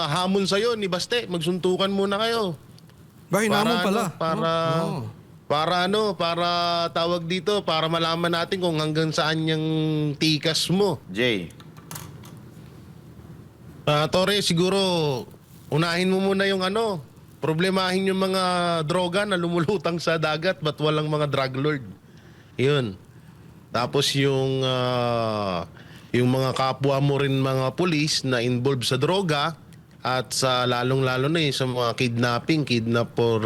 hamon sa'yo ni Baste, magsuntukan muna kayo. Ba, hinamon pala. Para tawag dito, para malaman natin kung hanggang saan yung tikas mo. Jay. Tore, siguro unahin mo muna yung problemahin yung mga droga na lumulutang sa dagat ba't walang mga drug lord. Yun. Tapos yung mga kapwa mo rin mga pulis na involved sa droga at sa lalong-lalo na sa mga kidnap for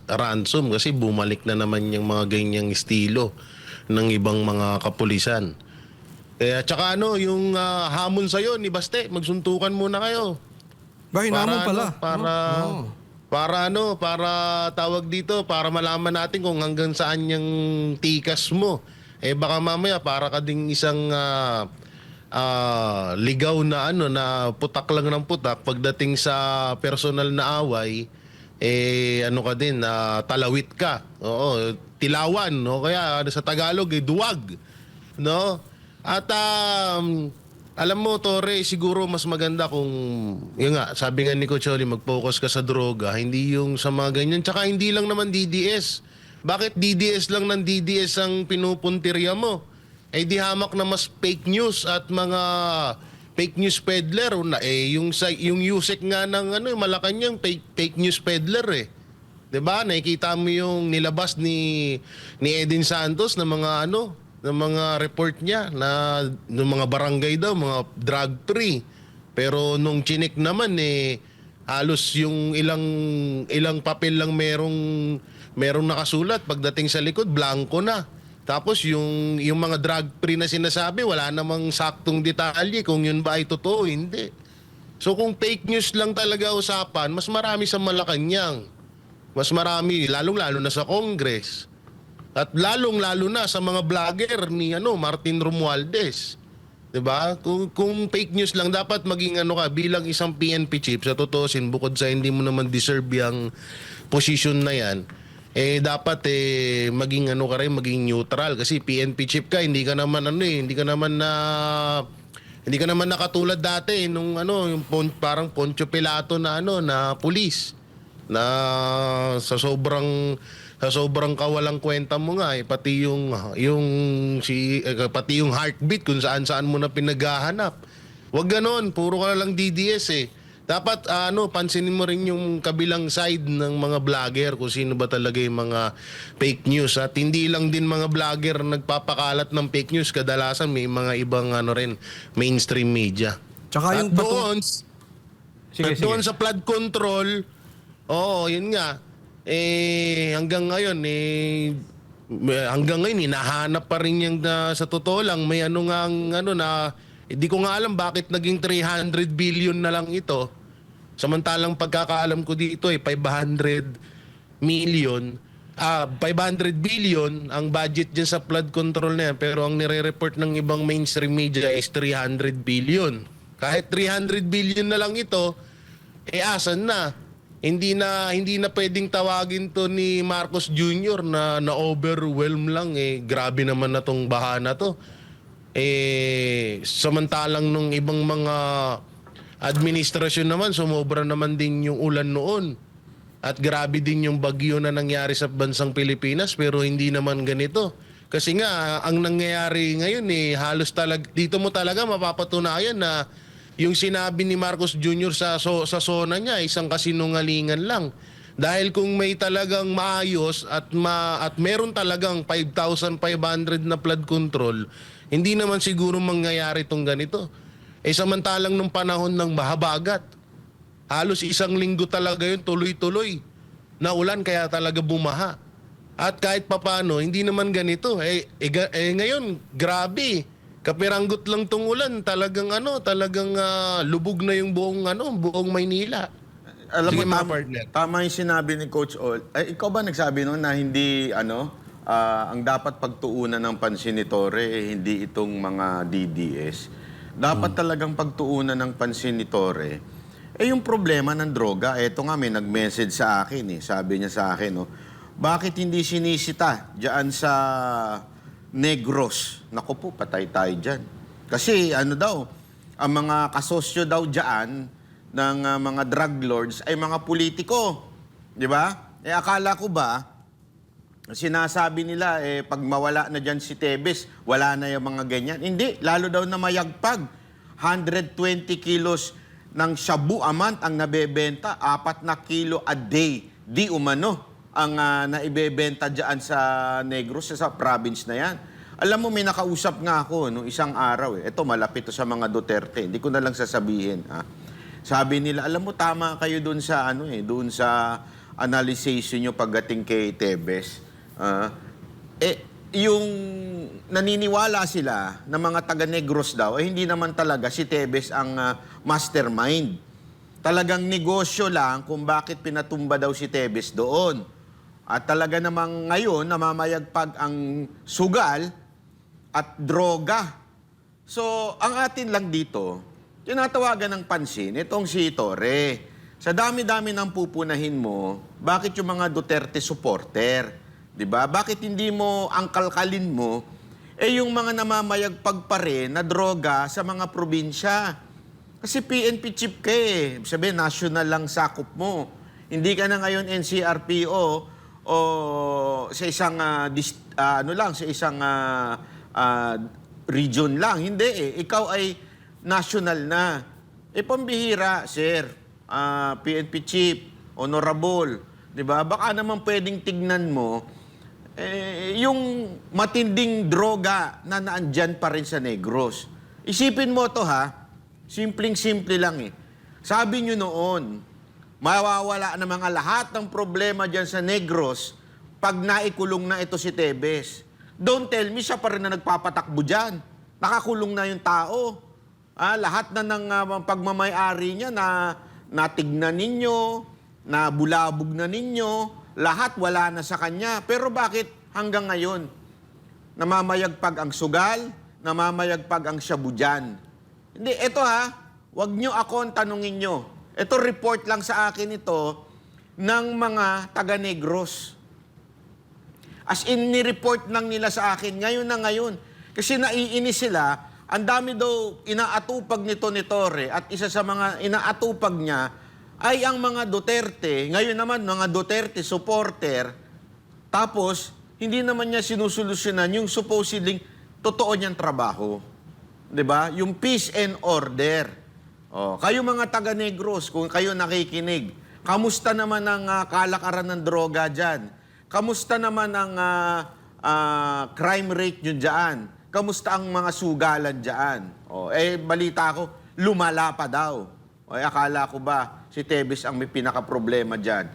ransom kasi bumalik na naman yung mga ganyang estilo ng ibang mga kapulisan. Kaya tsaka yung hamon sa'yo ni Baste, magsuntukan muna kayo. Ba, hinamon pala. Para tawag dito, para malaman natin kung hanggang saan yung tikas mo. Baka mamaya para ka ding isang ligaw na na putak lang ng putak pagdating sa personal na away, ka din, talawit ka. Oo, tilawan, no? Kaya sa Tagalog, duwag, no? At alam mo, Tore, siguro mas maganda kung, yun nga, sabi nga ni Coach Oli, mag-focus ka sa droga, hindi yung sa mga ganyan. Tsaka hindi lang naman DDS. Bakit DDS lang ng DDS ang pinupuntirya mo? Di hamak na mas fake news at mga fake news peddler. Yung USEC nga ng Malacanang, fake news peddler eh. 'Di ba? Nakikita mo yung nilabas ni Edin Santos na mga ng mga report niya na ng mga barangay daw, mga drug free. Pero nung chinik naman halos yung ilang papel lang merong nakasulat, pagdating sa likod blanco na. Tapos yung mga drug free na sinasabi, wala namang saktong detalye kung yun ba ay totoo, hindi. So kung fake news lang talaga usapan, mas marami sa Malacanang. Mas marami, lalong-lalo na sa Congress. At lalong-lalo na sa mga vlogger ni Martin Romualdez. 'Di ba? Kung fake news lang, dapat maging ka bilang isang PNP chief, sa tutusin, bukod sa hindi mo naman deserve yung position na yan, dapat maging ka rin, maging neutral kasi PNP chief ka, hindi ka naman hindi ka naman nakatulad dati nung yung parang Poncio Pilato na na pulis na sa sobrang kawalang kwenta mo nga pati pati yung heartbeat kung saan mo na pinaghahanap. Wag ganon, puro ka na lang DDS Dapat pansinin mo rin yung kabilang side ng mga vlogger kung sino ba talaga yung mga fake news. At hindi lang din mga vlogger nagpapakalat ng fake news, kadalasan may mga ibang rin mainstream media. Tsaka at yung doon sa flood control, yun nga. Hanggang ngayon hinahanap pa rin yung sa totoo lang may hindi ko nga alam bakit naging 300 billion na lang ito. Samantalang pagkakaalam ko dito 500 billion ang budget dyan sa flood control na yan. Pero ang nire-report ng ibang mainstream media is 300 billion. Kahit 300 billion na lang ito, asan na? Hindi na pwedeng tawagin to ni Marcos Jr. na overwhelm lang grabe naman na tong baha na to. Samantalang nung ibang mga administrasyon naman, sumobra naman din yung ulan noon. At grabe din yung bagyo na nangyari sa bansang Pilipinas, pero hindi naman ganito. Kasi nga, ang nangyayari ngayon halos dito mo talaga mapapatunayan na yung sinabi ni Marcos Jr. sa sona niya, isang kasinungalingan lang. Dahil kung may talagang maayos at meron talagang 5,500 na flood control, hindi naman siguro mangyayari itong ganito. Samantalang nung panahon ng mahabagat, halos isang linggo talaga yun, tuloy-tuloy na ulan, kaya talaga bumaha. At kahit papano, hindi naman ganito. Ngayon, grabe. Kapiranggot lang tong ulan, talagang lubog na yung buong Maynila. Alam Sige, mo, partner. tama yung sinabi ni Coach Ol. Ikaw ba nagsabi noon na hindi, ang dapat pagtuunan ng pansin ni Torre, hindi itong mga DDS. Dapat talagang pagtuunan ng pansin ni Torre. Yung problema ng droga, eto nga may nag-message sa akin Sabi niya sa akin, bakit hindi sinisita diyan sa Negros? Naku po, patay tayo dyan. Kasi daw, ang mga kasosyo daw diyan ng mga drug lords ay mga politiko. Di ba? Akala ko ba, sinasabi nila, pag mawala na dyan si Tebes, wala na yung mga ganyan. Hindi, lalo daw na mayagpag. 120 kilos ng shabu a month ang nabebenta, 4 na kilo a day. Di umano ang naibebenta dyan sa Negros, sa province na yan. Alam mo, may nakausap nga ako nung isang araw. Ito, malapit to sa mga Duterte. Hindi ko na lang sasabihin. Ha? Sabi nila, alam mo, tama kayo doon sa, doon sa analysis nyo pagdating kay Tebes. Yung naniniwala sila na mga taga-Negros daw, hindi naman talaga si Tebes ang mastermind. Talagang negosyo lang kung bakit pinatumba daw si Tebes doon. At talaga namang ngayon, namamayagpag ang sugal at droga. So, ang atin lang dito, tinatawagan ng pansin, itong si Torre. Sa dami-dami ng pupunahin mo, bakit yung mga Duterte supporter? Diba? Bakit hindi mo ang kalkalin mo, yung mga namamayagpag pa rin na droga sa mga probinsya? Kasi PNP chief ka Sabi, national lang sakop mo. Hindi ka na ngayon NCRPO o sa isang, sa isang region lang. Hindi Ikaw ay national na. Pambihira, sir. PNP chief, honorable. Diba? Baka naman pwedeng tignan mo yung matinding droga na naandyan pa rin sa Negros. Isipin mo to simpleng-simple lang Sabi nyo noon, mawawala na mga lahat ng problema dyan sa Negros pag naikulong na ito si Tebes. Don't tell me siya pa rin na nagpapatakbo dyan. Nakakulong na yung tao. Lahat na ng pagmamay-ari niya na natignan ninyo, na bulabog na ninyo, lahat wala na sa kanya. Pero bakit hanggang ngayon, namamayagpag ang sugal, namamayagpag ang shabu dyan? Hindi, eto wag nyo akong tanungin nyo. Ito report lang sa akin ito ng mga taga-Negros. As in, ni-report lang nila sa akin ngayon na ngayon. Kasi naiinis sila, ang dami daw inaatupag nito ni Torre at isa sa mga inaatupag niya ay ang mga Duterte. Ngayon naman, mga Duterte supporter. Tapos, hindi naman niya sinusolusyonan yung supposedly totoo niyang trabaho. 'Di ba? Yung peace and order. Kayo mga taga-Negros, kung kayo nakikinig, kamusta naman ang kalakaran ng droga dyan? Kamusta naman ang crime rate nyo dyan? Kamusta ang mga sugalan dyan? Balita ko, lumala pa daw. Akala ko ba si Tebes ang may pinaka-problema dyan?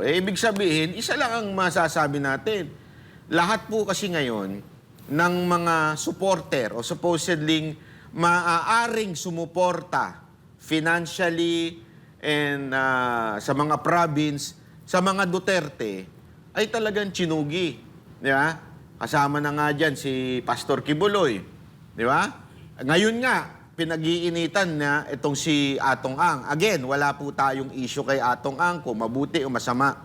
Ibig sabihin, isa lang ang masasabi natin. Lahat po kasi ngayon ng mga supporter o supposedly maaaring sumuporta financially and sa mga province, sa mga Duterte, ay talagang chinugi. Di ba? Kasama na nga dyan si Pastor Kibuloy. Di ba? Ngayon nga, pinag-iinitan na itong si Atong Ang. Again, wala po tayong issue kay Atong Ang kung mabuti o masama.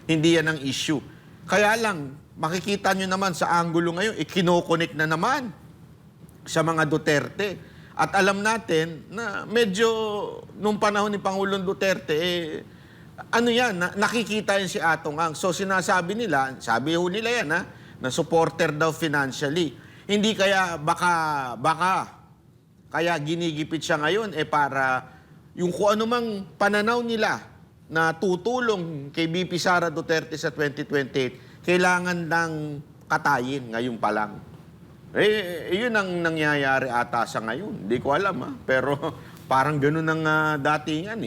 Hindi yan ang issue. Kaya lang, makikita nyo naman sa angulo ngayon, kinokonek na naman sa mga Duterte. At alam natin na medyo nung panahon ni Pangulong Duterte, nakikita yan si Atong Ang. So sinasabi nila, sabi ho nila yan na supporter daw financially. Hindi kaya baka kaya ginigipit siya ngayon para yung kung anumang pananaw nila na tutulong kay BP Sara Duterte sa 2028, kailangan ng katayin ngayon pa lang. Yun ang nangyayari ata sa ngayon. Hindi ko alam pero parang ganun ang datingan